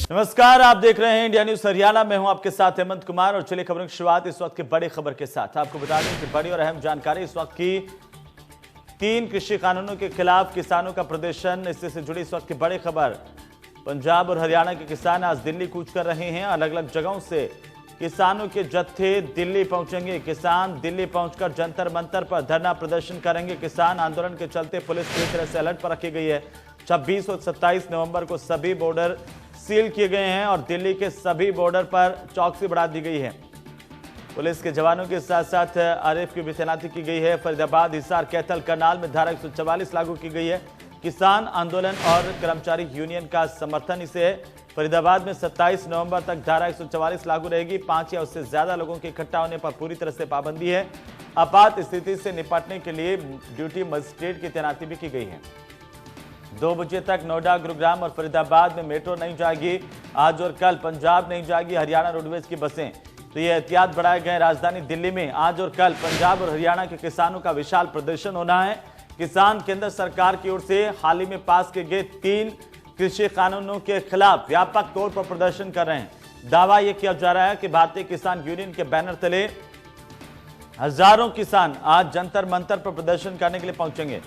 नमस्कार, आप देख रहे हैं इंडिया न्यूज हरियाणा। मैं हूं आपके साथ हेमंत कुमार और चलिए खबरों की शुरुआत इस वक्त की बड़ी खबर के साथ। आपको बता दें कि बड़ी और अहम जानकारी इस वक्त की 3 कृषि कानूनों के खिलाफ किसानों का प्रदर्शन, इससे जुड़ी इस वक्त की बड़ी खबर। पंजाब और हरियाणा के किसान आज दिल्ली कूच कर रहे हैं। अलग अलग जगहों से किसानों के जत्थे दिल्ली पहुंचेंगे। किसान दिल्ली पहुंचकर जंतर मंतर पर धरना प्रदर्शन करेंगे। किसान आंदोलन के चलते पुलिस पूरी तरह से अलर्ट पर रखी गई है। 26 और 27 नवंबर को सभी बॉर्डर सील किए गए हैं और दिल्ली के सभी बॉर्डर पर चौकसी बढ़ा दी गई है। पुलिस के जवानों के साथ साथ आरएएफ की भी तैनाती की गई है। फरीदाबाद, हिसार, कैथल, करनाल में धारा 144 लागू की गई है। किसान आंदोलन और कर्मचारी यूनियन का समर्थन इसे है। फरीदाबाद में 27 नवंबर तक धारा 144 लागू रहेगी। 5 या उससे ज्यादा लोगों के इकट्ठा होने पर पूरी तरह से पाबंदी है। आपात स्थिति से निपटने के लिए ड्यूटी मजिस्ट्रेट की तैनाती भी की गई है। 2 बजे तक नोएडा, गुरुग्राम और फरीदाबाद में मेट्रो नहीं जाएगी। आज और कल पंजाब नहीं जाएगी हरियाणा रोडवेज की बसें। तो ये एहतियात बढ़ाए गए। राजधानी दिल्ली में आज और कल पंजाब और हरियाणा के किसानों का विशाल प्रदर्शन होना है। किसान केंद्र सरकार की ओर से हाल ही में पास किए गए 3 कृषि कानूनों के खिलाफ व्यापक तौर पर प्रदर्शन कर रहे हैं। दावा यह किया जा रहा है कि भारतीय किसान यूनियन के बैनर तले हजारों किसान आज जंतर मंतर पर प्रदर्शन करने के लिए पहुंचेंगे।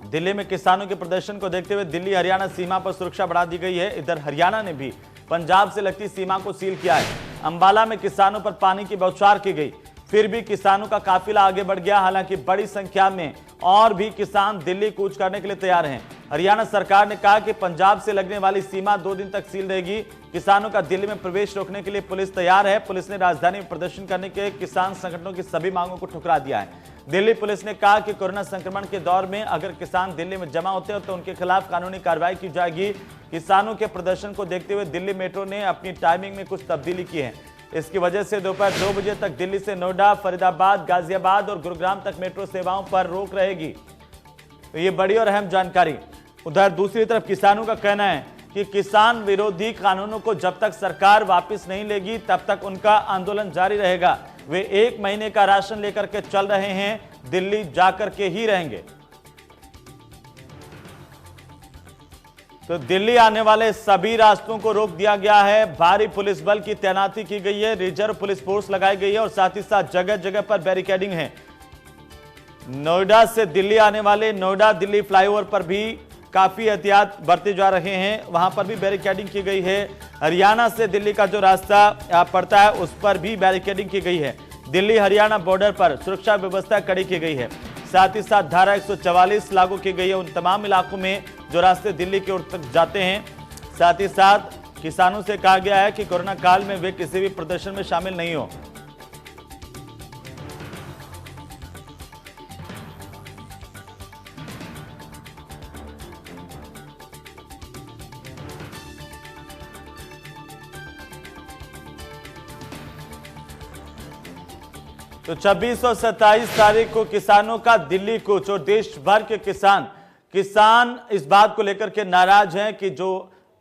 दिल्ली में किसानों के प्रदर्शन को देखते हुए दिल्ली हरियाणा सीमा पर सुरक्षा बढ़ा दी गई है। इधर हरियाणा ने भी पंजाब से लगती सीमा को सील किया है। अंबाला में किसानों पर पानी की बौछार की गई, फिर भी किसानों का काफिला आगे बढ़ गया। हालांकि बड़ी संख्या में और भी किसान दिल्ली कूच करने के लिए तैयार हैं। हरियाणा सरकार ने कहा कि पंजाब से लगने वाली सीमा 2 दिन तक सील रहेगी। किसानों का दिल्ली में प्रवेश रोकने के लिए पुलिस तैयार है। पुलिस ने राजधानी में प्रदर्शन करने के किसान संगठनों की सभी मांगों को ठुकरा दिया है। दिल्ली पुलिस ने कहा कि कोरोना संक्रमण के दौर में अगर किसान दिल्ली में जमा होते हो तो उनके खिलाफ कानूनी कार्रवाई की जाएगी। किसानों के प्रदर्शन को देखते हुए दिल्ली मेट्रो ने अपनी टाइमिंग में कुछ तब्दीली की है। इसकी वजह से दोपहर 2 बजे तक दिल्ली से नोएडा, फरीदाबाद, गाजियाबाद और गुरुग्राम तक मेट्रो सेवाओं पर रोक रहेगी। तो ये बड़ी और अहम जानकारी। उधर दूसरी तरफ किसानों का कहना है कि किसान विरोधी कानूनों को जब तक सरकार वापस नहीं लेगी तब तक उनका आंदोलन जारी रहेगा। वे 1 महीने का राशन लेकर के चल रहे हैं, दिल्ली जाकर के ही रहेंगे। तो दिल्ली आने वाले सभी रास्तों को रोक दिया गया है। भारी पुलिस बल की तैनाती की गई है। रिजर्व पुलिस फोर्स लगाई गई है और साथ ही साथ जगह जगह पर बैरिकेडिंग है। नोएडा से दिल्ली आने वाले नोएडा दिल्ली फ्लाईओवर पर भी काफी एहतियात बरते जा रहे हैं, वहां पर भी बैरिकेडिंग की गई है। हरियाणा से दिल्ली का जो रास्ता पड़ता है उस पर भी बैरिकेडिंग की गई है। दिल्ली हरियाणा बॉर्डर पर सुरक्षा व्यवस्था कड़ी की गई है। साथ ही साथ धारा 144 लागू की गई है उन तमाम इलाकों में जो रास्ते दिल्ली की ओर तक जाते हैं। साथ ही साथ किसानों से कहा गया है कि कोरोना काल में वे किसी भी प्रदर्शन में शामिल नहीं हो। तो 26 और 27 तारीख को किसानों का दिल्ली कूच और देश भर के किसान इस बात को लेकर के नाराज हैं कि जो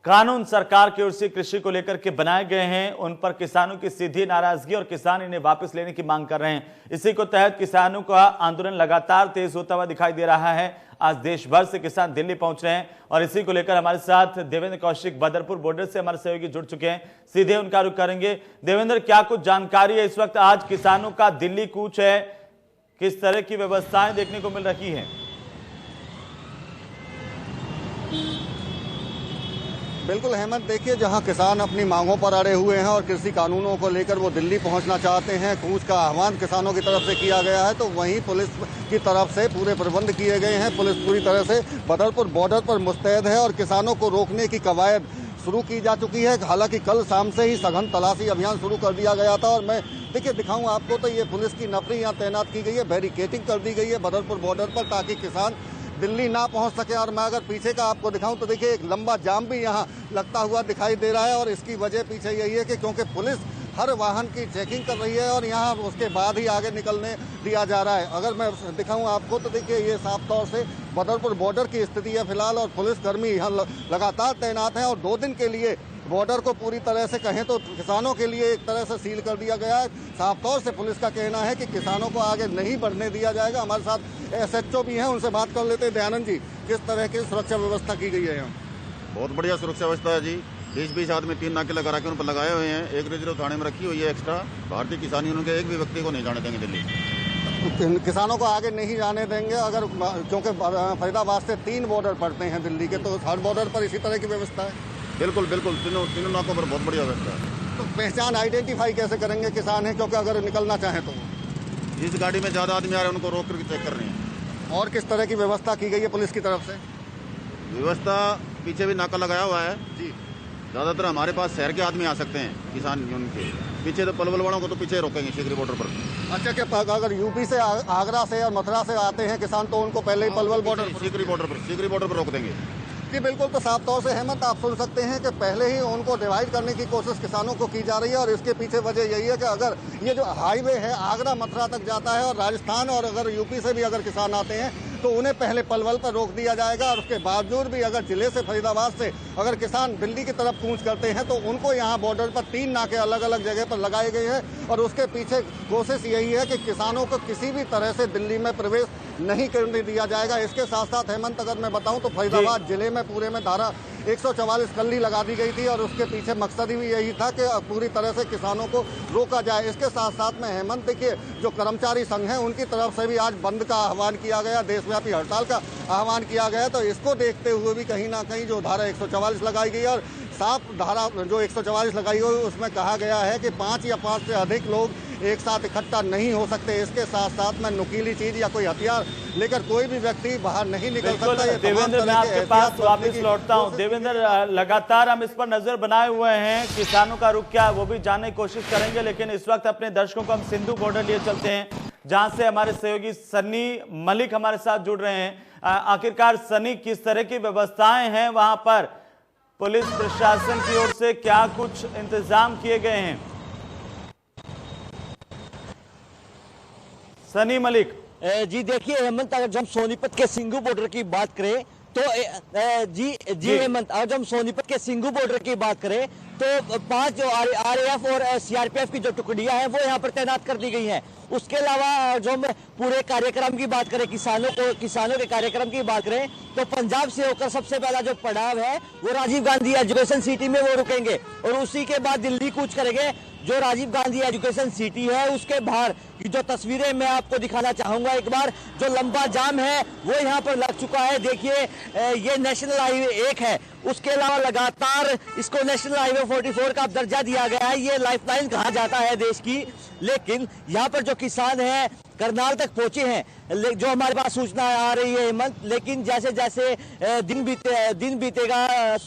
कानून सरकार की ओर से कृषि को लेकर के बनाए गए हैं उन पर किसानों की सीधी नाराजगी और किसान इन्हें वापस लेने की मांग कर रहे हैं। इसी को तहत किसानों का आंदोलन लगातार तेज होता हुआ दिखाई दे रहा है। आज देश भर से किसान दिल्ली पहुंच रहे हैं और इसी को लेकर हमारे साथ देवेंद्र कौशिक बदरपुर बॉर्डर से हमारे सहयोगी जुड़ चुके हैं। सीधे उनका रुख करेंगे। देवेंद्र, क्या कुछ जानकारी है इस वक्त आज किसानों का दिल्ली कूच है, किस तरह की व्यवस्थाएं देखने को मिल रही है? बिल्कुल हेमंत, देखिए जहां किसान अपनी मांगों पर अड़े हुए हैं और कृषि कानूनों को लेकर वो दिल्ली पहुंचना चाहते हैं, कूच का आह्वान किसानों की तरफ से किया गया है, तो वहीं पुलिस की तरफ से पूरे प्रबंध किए गए हैं। पुलिस पूरी तरह से बदरपुर बॉर्डर पर मुस्तैद है और किसानों को रोकने की कवायद शुरू की जा चुकी है। हालांकि कल शाम से ही सघन तलाशी अभियान शुरू कर दिया गया था और मैं देखिए दिखाऊं आपको तो ये पुलिस की नफरी यहाँ तैनात की गई है, बैरिकेडिंग कर दी गई है बदरपुर बॉर्डर पर ताकि किसान दिल्ली ना पहुंच सके। और मैं अगर पीछे का आपको दिखाऊं तो देखिए एक लंबा जाम भी यहाँ लगता हुआ दिखाई दे रहा है और इसकी वजह पीछे यही है कि क्योंकि पुलिस हर वाहन की चेकिंग कर रही है और यहाँ उसके बाद ही आगे निकलने दिया जा रहा है। अगर मैं दिखाऊं आपको तो देखिए ये साफ तौर से बदरपुर बॉर्डर की स्थिति है फिलहाल और पुलिसकर्मी यहाँ लगातार तैनात हैं और 2 दिन के लिए बॉर्डर को पूरी तरह से कहें तो किसानों के लिए एक तरह से सील कर दिया गया है। साफ तौर से पुलिस का कहना है कि किसानों को आगे नहीं बढ़ने दिया जाएगा। हमारे साथ एसएचओ भी हैं, उनसे बात कर लेते हैं। दयानंद जी, किस तरह की सुरक्षा व्यवस्था की गई है यहाँ? बहुत बढ़िया सुरक्षा व्यवस्था है जी। 20-20 आदमी 3 नाके लगा के उन पर लगाए हुए हैं। एक रिजर्व थाने में रखी हुई है एक्स्ट्रा। भारतीय किसान यूनियन के एक भी व्यक्ति को नहीं जाने देंगे दिल्ली। किसानों को आगे नहीं जाने देंगे अगर, क्योंकि फरीदाबाद से 3 बॉर्डर पड़ते हैं दिल्ली के, तो हर बॉर्डर पर इसी तरह की व्यवस्था है। बिल्कुल बिल्कुल, तीनों नाकों पर बहुत बढ़िया व्यवस्था है। तो पहचान आइडेंटिफाई कैसे करेंगे किसान हैं, क्योंकि अगर निकलना चाहें तो जिस गाड़ी में ज़्यादा आदमी आ रहे हैं उनको रोक करके चेक कर रहे हैं। और किस तरह की व्यवस्था की गई है पुलिस की तरफ से? व्यवस्था पीछे भी नाका लगाया हुआ है जी। ज़्यादातर हमारे पास शहर के आदमी आ सकते हैं किसान यूनियन के। पीछे तो पलवल वालों को तो पीछे रोकेंगे सीकरी बॉर्डर पर। अच्छा, कि अगर यूपी से, आगरा से और मथुरा से आते हैं किसान तो उनको पहले ही पलवल बॉर्डर, सीकरी बॉर्डर पर रोक देंगे। जी बिल्कुल। तो साफ तौर से हेमंत, आप सुन सकते हैं कि पहले ही उनको डिवाइड करने की कोशिश किसानों को की जा रही है, और इसके पीछे वजह यही है कि अगर ये जो हाईवे है आगरा मथुरा तक जाता है और राजस्थान और अगर यूपी से भी अगर किसान आते हैं तो उन्हें पहले पलवल पर रोक दिया जाएगा, और उसके बावजूद भी अगर जिले से, फरीदाबाद से अगर किसान दिल्ली की तरफ कूच करते हैं तो उनको यहाँ बॉर्डर पर 3 नाके अलग अलग जगह पर लगाए गए हैं, और उसके पीछे कोशिश यही है कि किसानों को किसी भी तरह से दिल्ली में प्रवेश नहीं करने दिया जाएगा। इसके साथ साथ हेमंत, अगर मैं बताऊं तो फरीदाबाद जिले में पूरे में धारा 144 कल्ली लगा दी गई थी, और उसके पीछे मकसद भी यही था कि पूरी तरह से किसानों को रोका जाए। इसके साथ साथ में हेमंत देखिए, जो कर्मचारी संघ हैं उनकी तरफ से भी आज बंद का आह्वान किया गया, देशव्यापी हड़ताल का आह्वान किया गया। तो इसको देखते हुए भी कहीं ना कहीं जो धारा 144 लगाई गई, और साफ धारा जो 144 लगाई हुई उसमें कहा गया है कि 5 या 5 से अधिक लोग एक साथ इकट्ठा नहीं हो सकते। इसके साथ साथ में नुकीली चीज या कोई हथियार लेकर कोई भी व्यक्ति बाहर नहीं निकल सकता। ये देवेंद्र, मैं आपके पास वापस लौटता हूं। देवेंद्र, लगातार हम इस पर नजर बनाए हुए हैं, किसानों का रुख क्या है वो भी जानने की कोशिश करेंगे, लेकिन इस वक्त अपने दर्शकों को हम सिंधु बॉर्डर लिए चलते हैं, जहां से हमारे सहयोगी सनी मलिक हमारे साथ जुड़ रहे हैं। आखिरकार सनी, किस तरह की व्यवस्थाएं हैं वहां पर? पुलिस प्रशासन की ओर से क्या कुछ इंतजाम किए गए हैं? सनी मलिक जी देखिए हेमंत, अगर हम सोनीपत के सिंघू बॉर्डर की बात करें तो जी हेमंत, अगर हम सोनीपत के सिंघू बॉर्डर की बात करें तो 5 जो आरएएफ और सीआरपीएफ की जो टुकड़ियां हैं वो यहाँ पर तैनात कर दी गई हैं। उसके अलावा जो हम पूरे कार्यक्रम की बात करें, किसानों के कार्यक्रम की बात करें तो पंजाब से होकर सबसे पहला जो पड़ाव है वो राजीव गांधी एजुकेशन सिटी में वो रुकेंगे, और उसी के बाद दिल्ली कूच करेंगे। जो राजीव गांधी एजुकेशन सिटी है उसके बाहर की जो तस्वीरें मैं आपको दिखाना चाहूंगा एक बार, जो लंबा जाम है वो यहाँ पर लग चुका है। देखिए ये नेशनल हाईवे 1 है, उसके अलावा लगातार इसको नेशनल हाईवे 44 का दर्जा दिया गया है। ये लाइफलाइन कहा जाता है देश की, लेकिन यहाँ पर जो किसान हैं करनाल तक पहुंचे हैं, जो हमारे पास सूचना आ रही है हेमंत। लेकिन जैसे जैसे दिन बीतेगा,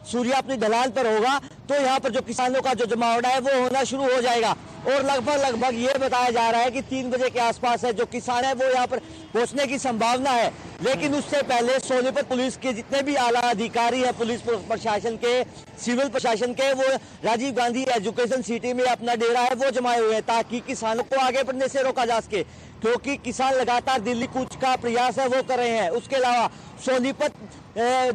सूर्य अपनी ढलान पर होगा तो यहाँ पर जो किसानों का जो जमावड़ा है वो होना शुरू हो जाएगा, और लगभग ये बताया जा रहा है कि 3 बजे के आसपास है जो किसान है वो यहाँ पर पहुंचने की संभावना है। लेकिन उससे पहले सोनीपत पुलिस के जितने भी आला अधिकारी हैं, पुलिस प्रशासन के, सिविल प्रशासन के, वो राजीव गांधी एजुकेशन सिटी में अपना डेरा है वो जमाए हुए हैं, ताकि किसानों को आगे बढ़ने से रोका जा सके, क्योंकि किसान लगातार दिल्ली कूच का प्रयास है वो कर रहे हैं। उसके अलावा सोनीपत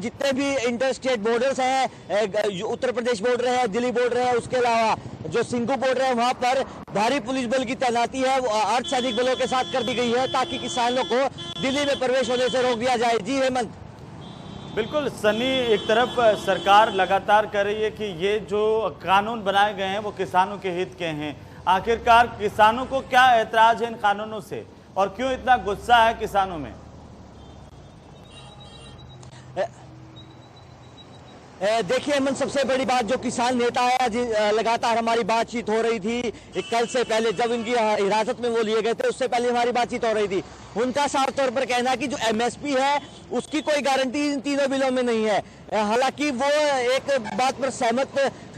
जितने भी इंटर स्टेट बॉर्डर्स हैं, उत्तर प्रदेश बॉर्डर है, दिल्ली बॉर्डर है, उसके अलावा जो सिंघू बॉर्डर है वहां पर भारी पुलिस बल की तैनाती है वो अर्धसैनिक बलों के साथ कर दी गई है, ताकि किसानों को दिल्ली में प्रवेश होने से रोक दिया जाए। जी हेमंत। बिल्कुल सनी, एक तरफ सरकार लगातार कर रही है कि ये जो कानून बनाए गए हैं वो किसानों के हित के हैं। आखिरकार किसानों को क्या ऐतराज है इन कानूनों से, और क्यों इतना गुस्सा है किसानों में? देखिए हेमंत, सबसे बड़ी बात जो किसान नेता है, लगातार हमारी बातचीत हो रही थी कल से पहले, जब इनकी हिरासत में वो लिए गए थे उससे पहले हमारी बातचीत हो रही थी। उनका साफ तौर पर कहना है कि जो एमएसपी है उसकी कोई गारंटी इन तीनों बिलों में नहीं है। हालांकि वो एक बात पर सहमत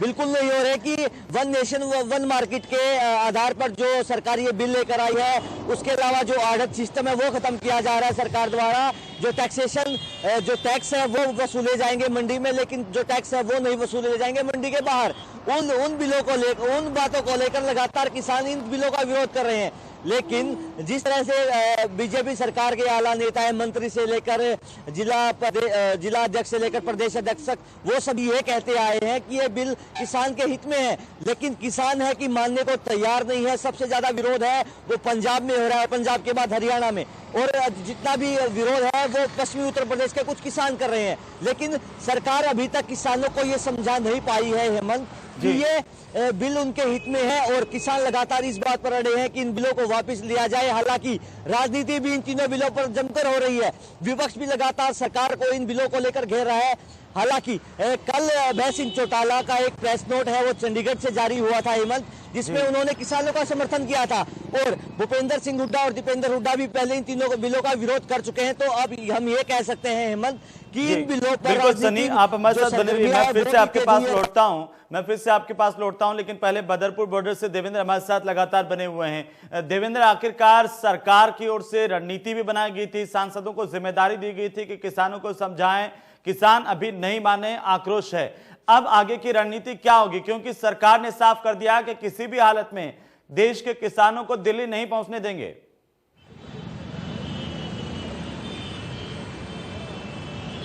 बिल्कुल नहीं हो रहे कि वन नेशन वन मार्केट के आधार पर जो सरकार ये बिल लेकर आई है, उसके अलावा जो आढ़त सिस्टम है वो खत्म किया जा रहा है सरकार द्वारा। जो टैक्सेशन, जो टैक्स है वो वसूले जाएंगे मंडी में, लेकिन जो टैक्स है वो नहीं वसूले जाएंगे मंडी के बाहर। उन बिलों को लेकर, उन बातों को लेकर लगातार किसान इन बिलों का विरोध कर रहे हैं। लेकिन जिस तरह से बीजेपी सरकार के आला नेता है, मंत्री से लेकर जिला अध्यक्ष से लेकर प्रदेश अध्यक्ष तक, वो सब ये कहते आए हैं कि ये बिल किसान के हित में है, लेकिन किसान है कि मानने को तैयार नहीं है। सबसे ज्यादा विरोध है वो पंजाब में हो रहा है, पंजाब के बाद हरियाणा में, और जितना भी विरोध है वो पश्चिमी उत्तर प्रदेश के कुछ किसान कर रहे हैं, लेकिन सरकार अभी तक किसानों को ये समझा नहीं पाई है हेमंत कि ये बिल उनके हित में है, और किसान लगातार इस बात पर अड़े हैं कि इन बिलों को वापस लिया जाए। हालांकि राजनीति भी इन तीनों बिलों पर जमकर हो रही है, विपक्ष भी लगातार सरकार को इन बिलों को लेकर घेर रहा है। हालांकि कल अभय सिंह चौटाला का एक प्रेस नोट है वो चंडीगढ़ से जारी हुआ था हेमंत, जिसमें उन्होंने किसानों का समर्थन किया था, और भूपेंद्र सिंह हुड्डा और दीपेंद्र हुड्डा भी पहले इन तीनों बिलों का विरोध कर चुके हैं। तो अब हम ये कह सकते हैं हेमंत कि इन बिलों पर बिल्कुल सनी, आप हमारे साथ बने रहिए। मैं फिर से आपके पास लौटता हूं, लेकिन पहले बदरपुर बॉर्डर से देवेंद्र हमारे साथ लगातार बने हुए हैं। देवेंद्र, आखिरकार सरकार की ओर से रणनीति भी बनाई गई थी, सांसदों को जिम्मेदारी दी गई थी कि किसानों को समझाएं, किसान अभी नहीं माने, आक्रोश है। अब आगे की रणनीति क्या होगी, क्योंकि सरकार ने साफ कर दिया कि किसी भी हालत में देश के किसानों को दिल्ली नहीं पहुंचने देंगे।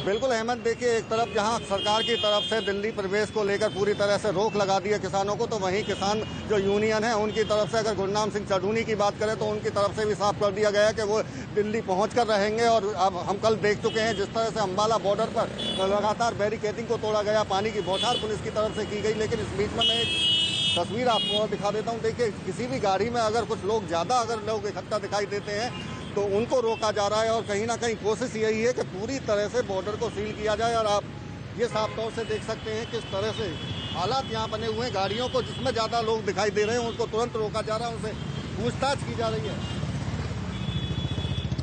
बिल्कुल हेमंत, देखिए एक तरफ जहां सरकार की तरफ से दिल्ली प्रवेश को लेकर पूरी तरह से रोक लगा दी है किसानों को, तो वहीं किसान जो यूनियन है उनकी तरफ से अगर गुरनाम सिंह चढ़ूनी की बात करें तो उनकी तरफ से भी साफ कर दिया गया है कि वो दिल्ली पहुँच कर रहेंगे। और अब हम कल देख चुके हैं जिस तरह से अम्बाला बॉर्डर पर लगातार बैरिकेडिंग को तोड़ा गया, पानी की बौछार पुलिस की तरफ से की गई। लेकिन इस बीच में मैं एक तस्वीर आपको और दिखा देता हूँ। देखिए किसी भी गाड़ी में अगर कुछ लोग ज़्यादा अगर लोग इकट्ठा दिखाई देते हैं तो उनको रोका जा रहा है, और कहीं ना कहीं कोशिश यही है कि पूरी तरह से बॉर्डर को सील किया जाए। और आप ये साफ तौर से देख सकते हैं किस तरह से हालात यहाँ बने हुए हैं। गाड़ियों को जिसमें ज़्यादा लोग दिखाई दे रहे हैं उनको तुरंत रोका जा रहा है, उनसे पूछताछ की जा रही है।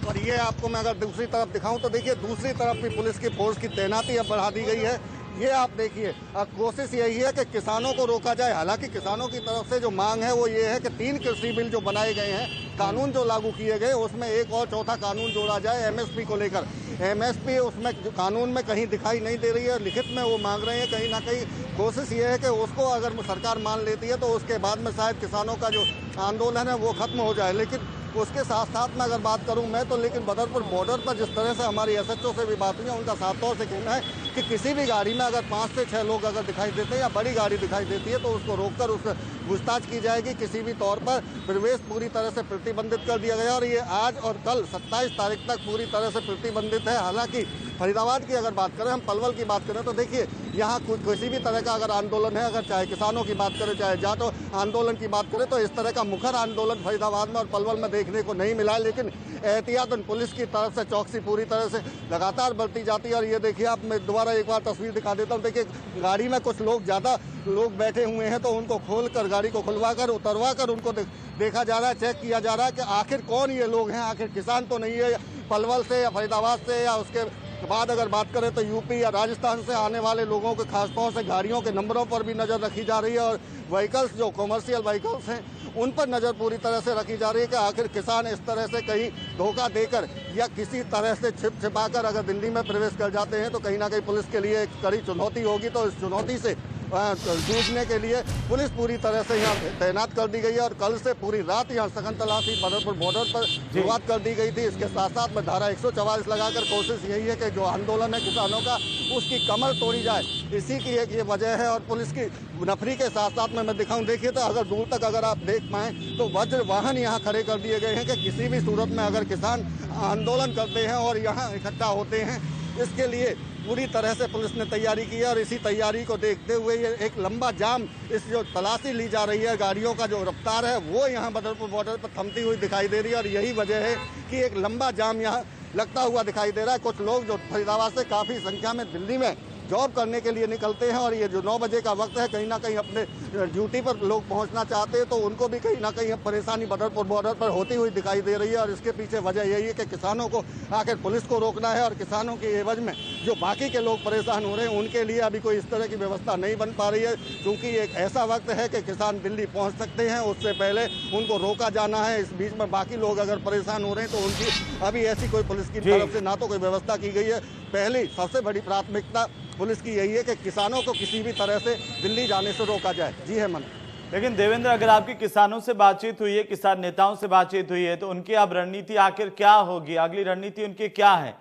और ये आपको मैं अगर दूसरी तरफ दिखाऊं तो देखिए दूसरी तरफ भी पुलिस की फोर्स की तैनाती अब बढ़ा दी गई है। ये आप देखिए, कोशिश यही है कि किसानों को रोका जाए। हालांकि किसानों की तरफ से जो मांग है वो ये है कि 3 कृषि बिल जो बनाए गए हैं, कानून जो लागू किए गए, उसमें एक और चौथा कानून जोड़ा जाए एमएसपी को लेकर। एमएसपी उसमें कानून में कहीं दिखाई नहीं दे रही है, लिखित में वो मांग रहे हैं। कहीं ना कहीं कोशिश ये है कि उसको अगर सरकार मान लेती है तो उसके बाद में शायद किसानों का जो आंदोलन है वो खत्म हो जाए। लेकिन उसके साथ साथ में अगर बात करूं मैं तो, लेकिन बदरपुर बॉर्डर पर जिस तरह से हमारी एसएचओ से भी बात हुई है, उनका साफ तौर से कहना है कि किसी भी गाड़ी में अगर 5 से 6 लोग अगर दिखाई देते हैं या बड़ी गाड़ी दिखाई देती है तो उसको रोककर उससे पूछताछ की जाएगी। किसी भी तौर पर प्रवेश पूरी तरह से प्रतिबंधित कर दिया गया, और ये आज और कल 27 तारीख तक पूरी तरह से प्रतिबंधित है। हालांकि फरीदाबाद की अगर बात करें, हम पलवल की बात करें तो देखिए यहाँ किसी भी तरह का अगर आंदोलन है, अगर चाहे किसानों की बात करें चाहे जाटो आंदोलन की बात करें, तो इस तरह का मुखर आंदोलन फरीदाबाद में और पलवल में देखने को नहीं मिला है। लेकिन एहतियातन पुलिस की तरफ से चौकसी पूरी तरह से लगातार बढ़ती जाती है। और ये देखिए, आप मैं दोबारा एक बार तस्वीर दिखा देता हूँ। देखिए गाड़ी में कुछ लोग ज़्यादा लोग बैठे हुए हैं, तो उनको खोलकर गाड़ी को खुलवा कर उतरवा कर उनको देखा जा रहा है, चेक किया जा रहा है कि आखिर कौन ये लोग हैं, आखिर किसान तो नहीं है पलवल से या फरीदाबाद से, या उसके बाद अगर बात करें तो यूपी या राजस्थान से आने वाले लोगों के खासतौर से गाड़ियों के नंबरों पर भी नज़र रखी जा रही है। और व्हीकल्स जो कॉमर्शियल व्हीकल्स हैं उन पर नज़र पूरी तरह से रखी जा रही है कि आखिर किसान इस तरह से कहीं धोखा देकर या किसी तरह से छिपाकर अगर दिल्ली में प्रवेश कर जाते हैं तो कहीं ना कहीं पुलिस के लिए एक कड़ी चुनौती होगी। तो इस चुनौती से जूझने के लिए पुलिस पूरी तरह से यहाँ तैनात कर दी गई है। और कल से पूरी रात यहाँ सघन तलाशी बदरपुर बॉर्डर पर शुरुआत कर दी गई थी। इसके साथ साथ में धारा 144 लगाकर कोशिश यही है कि जो आंदोलन है किसानों का उसकी कमर तोड़ी जाए। इसी की एक ये वजह है। और पुलिस की नफरी के साथ साथ में मैं दिखाऊं, देखिए तो अगर दूर तक अगर आप देख पाएँ तो वज्र वाहन यहाँ खड़े कर दिए गए हैं कि किसी भी सूरत में अगर किसान आंदोलन करते हैं और यहाँ इकट्ठा होते हैं, इसके लिए पूरी तरह से पुलिस ने तैयारी की है। और इसी तैयारी को देखते हुए ये एक लंबा जाम, इस जो तलाशी ली जा रही है गाड़ियों का जो रफ्तार है वो यहाँ बदरपुर बॉर्डर पर थमती हुई दिखाई दे रही है। और यही वजह है कि एक लंबा जाम यहाँ लगता हुआ दिखाई दे रहा है। कुछ लोग जो फरीदाबाद से काफ़ी संख्या में दिल्ली में जॉब करने के लिए निकलते हैं और ये जो 9 बजे का वक्त है, कहीं ना कहीं अपने ड्यूटी पर लोग पहुंचना चाहते हैं, तो उनको भी कहीं ना कहीं परेशानी बदरपुर बॉर्डर पर होती हुई दिखाई दे रही है। और इसके पीछे वजह यही है कि किसानों को आखिर पुलिस को रोकना है, और किसानों की एवज में जो बाकी के लोग परेशान हो रहे हैं उनके लिए अभी कोई इस तरह की व्यवस्था नहीं बन पा रही है। क्योंकि एक ऐसा वक्त है कि किसान दिल्ली पहुँच सकते हैं, उससे पहले उनको रोका जाना है। इस बीच में बाकी लोग अगर परेशान हो रहे हैं तो उनकी अभी ऐसी कोई पुलिस की तरफ से ना तो कोई व्यवस्था की गई है। पहली सबसे बड़ी प्राथमिकता पुलिस की यही है कि किसानों को किसी भी तरह से दिल्ली जाने से रोका जाए। जी हेमंत। लेकिन देवेंद्र, अगर आपकी किसानों से बातचीत हुई है, किसान नेताओं से बातचीत हुई है, तो उनकी अब रणनीति आखिर क्या होगी, अगली रणनीति उनकी क्या है?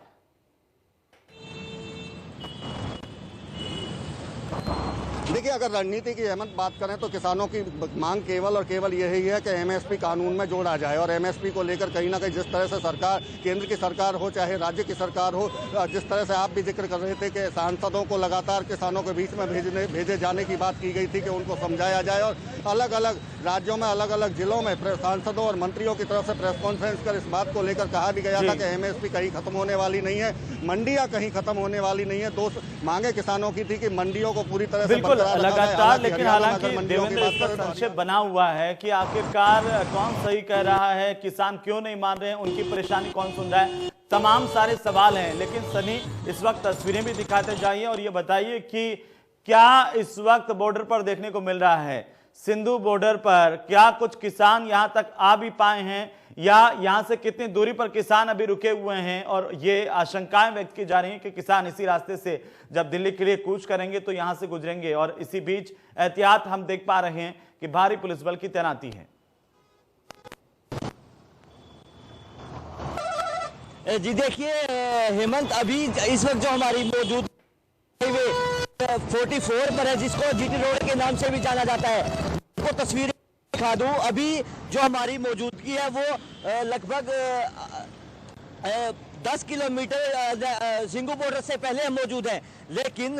देखिए, अगर रणनीति की अहमद बात करें तो किसानों की मांग केवल और केवल यही है कि एमएसपी कानून में जोड़ा जाए। और एमएसपी को लेकर कहीं ना कहीं जिस तरह से सरकार, केंद्र की सरकार हो चाहे राज्य की सरकार हो, जिस तरह से आप भी जिक्र कर रहे थे कि सांसदों को लगातार किसानों के बीच में भेजे जाने की बात की गई थी कि उनको समझाया जाए, और अलग अलग राज्यों में अलग अलग जिलों में सांसदों और मंत्रियों की तरफ से प्रेस कॉन्फ्रेंस कर इस बात को लेकर कहा भी गया था कि एमएसपी कहीं खत्म होने वाली नहीं है, मंडियां कहीं खत्म होने वाली नहीं है। दो मांगे किसानों की थी कि मंडियों को पूरी तरह से लगातार, लेकिन हालांकि देवेंद्र इसका संक्षेप बना हुआ है कि आखिरकार कौन सही कह रहा है, किसान क्यों नहीं मान रहे हैं, उनकी परेशानी कौन सुन रहा है, तमाम सारे सवाल हैं। लेकिन सनी, इस वक्त तस्वीरें भी दिखाते जाइए और ये बताइए कि क्या इस वक्त बॉर्डर पर देखने को मिल रहा है, सिंधु बॉर्डर पर क्या कुछ किसान यहां तक आ भी पाए हैं, या यहां से कितनी दूरी पर किसान अभी रुके हुए हैं। और ये आशंकाएं व्यक्त की जा रही हैं कि किसान इसी रास्ते से जब दिल्ली के लिए कूच करेंगे तो यहां से गुजरेंगे। और इसी बीच एहतियात हम देख पा रहे हैं कि भारी पुलिस बल की तैनाती है। जी देखिए हेमंत, अभी इस वक्त जो हमारी मौजूद 44 पर है, जिसको जीटी रोड के नाम से भी जाना जाता है, वो तस्वीर दिखा दूं। अभी जो हमारी मौजूदगी है वो लगभग 10 किलोमीटर सिंघू बॉर्डर से पहले हम मौजूद हैं, लेकिन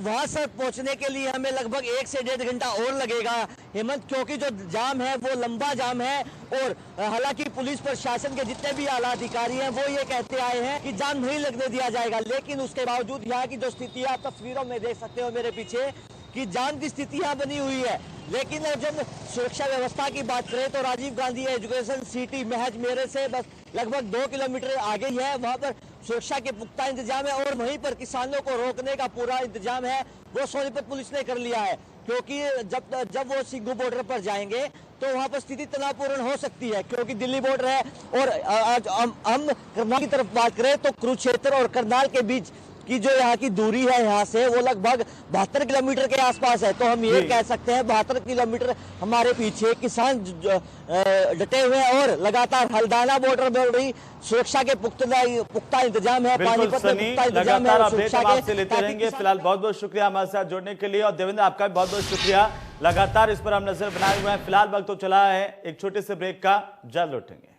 वहां तक पहुंचने के लिए हमें लगभग 1 से 1.5 घंटा और लगेगा हेमंत, क्योंकि जो जाम है वो लंबा जाम है। और हालांकि पुलिस प्रशासन के जितने भी आला अधिकारी हैं वो ये कहते आए हैं कि जाम नहीं लगने दिया जाएगा, लेकिन उसके बावजूद यहाँ की जो स्थिति आप तस्वीरों में देख सकते हो मेरे पीछे कि जाम की स्थिति यहाँ बनी हुई है। लेकिन जब सुरक्षा व्यवस्था की बात करें तो राजीव गांधी एजुकेशन सिटी महज मेरे से बस लगभग 2 किलोमीटर आगे ही है, वहां पर सुरक्षा के पुख्ता इंतजाम है। और वहीं पर किसानों को रोकने का पूरा इंतजाम है वो सोनीपत पुलिस ने कर लिया है, क्योंकि जब वो सिंघू बॉर्डर पर जाएंगे तो वहां पर स्थिति तनावपूर्ण हो सकती है, क्योंकि दिल्ली बॉर्डर है। और आज हम करनाल की तरफ बात करें तो कुरुक्षेत्र और करनाल के बीच की जो यहाँ की दूरी है यहाँ से वो लगभग 72 किलोमीटर के आसपास है। तो हम ये कह सकते हैं 72 किलोमीटर हमारे पीछे किसान डटे हुए हैं और लगातार हल्दाना बॉर्डर में भी सुरक्षा के पुख्ता इंतजाम है, पानीपत में पुख्ता इंतजाम है, सुरक्षा के लेते रहेंगे। फिलहाल बहुत बहुत शुक्रिया हमारे साथ जुड़ने के लिए, और देवेंद्र आपका भी बहुत बहुत शुक्रिया। लगातार इस पर हम नजर बनाए हुए हैं। फिलहाल वक्त तो चला है एक छोटे से ब्रेक का, जल्द लौटेंगे।